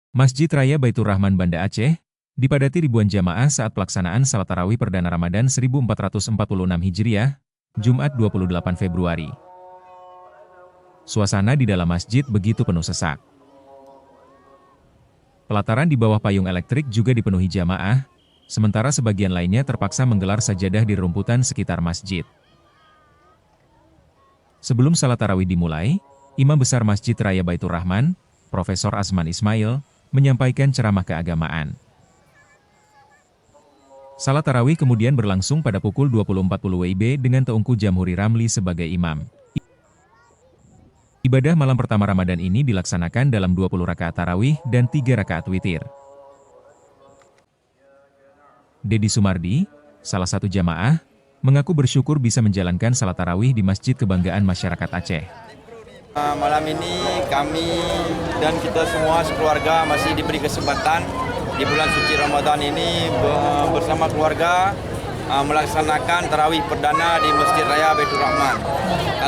Masjid Raya Baitur Rahman Banda Aceh, dipadati ribuan jamaah saat pelaksanaan salat tarawih perdana Ramadan 1446 Hijriah, Jumat 28 Februari. Suasana di dalam masjid begitu penuh sesak. Pelataran di bawah payung elektrik juga dipenuhi jamaah, sementara sebagian lainnya terpaksa menggelar sajadah di rumputan sekitar masjid. Sebelum salat tarawih dimulai, Imam Besar Masjid Raya Baitur Rahman, Profesor Azman Ismail, menyampaikan ceramah keagamaan. Salat tarawih kemudian berlangsung pada pukul 20.40 WIB dengan Teungku Jamhuri Ramli sebagai imam. Ibadah malam pertama Ramadan ini dilaksanakan dalam 20 rakaat tarawih dan 3 rakaat witir. Dedi Sumardi, salah satu jamaah, mengaku bersyukur bisa menjalankan salat tarawih di Masjid Kebanggaan Masyarakat Aceh. Malam ini kami dan kita semua sekeluarga masih diberi kesempatan di bulan suci Ramadan ini bersama keluarga melaksanakan tarawih perdana di Masjid Raya Baitur Rahman.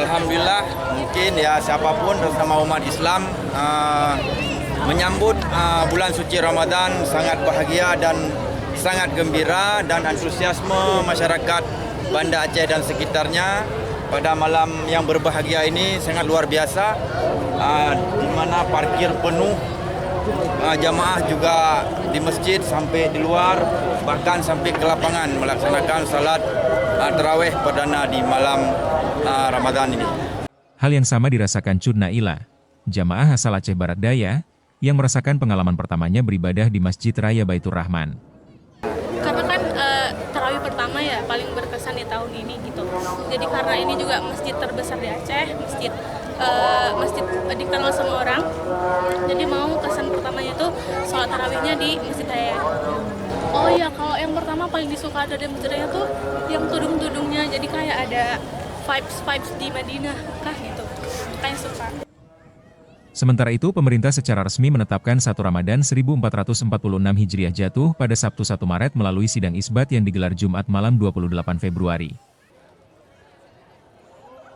Alhamdulillah, mungkin ya siapapun bersama umat Islam menyambut bulan suci Ramadan sangat bahagia dan sangat gembira, dan antusiasme masyarakat Banda Aceh dan sekitarnya pada malam yang berbahagia ini sangat luar biasa, di mana parkir penuh, jamaah juga di masjid sampai di luar, bahkan sampai ke lapangan melaksanakan salat tarawih perdana di malam Ramadan ini. Hal yang sama dirasakan Cud Naila, jamaah asal Aceh Barat Daya, yang merasakan pengalaman pertamanya beribadah di Masjid Raya Baitur Rahman. Karena kan tarawih pertama ya paling berkesan di tahun ini gitu. Jadi karena ini juga masjid terbesar di Aceh, masjid dikenal semua orang. Jadi mau kesan pertamanya itu sholat tarawihnya di Masjid Raya. Oh iya, kalau yang pertama paling disuka dari Masjid Raya tuh yang tudung-tudungnya. Jadi kayak ada vibes di Madinah kah gitu. Kayak suka. Sementara itu, pemerintah secara resmi menetapkan 1 Ramadan 1446 Hijriah jatuh pada Sabtu 1 Maret melalui sidang isbat yang digelar Jumat malam 28 Februari.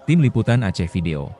Tim Liputan Aceh Video.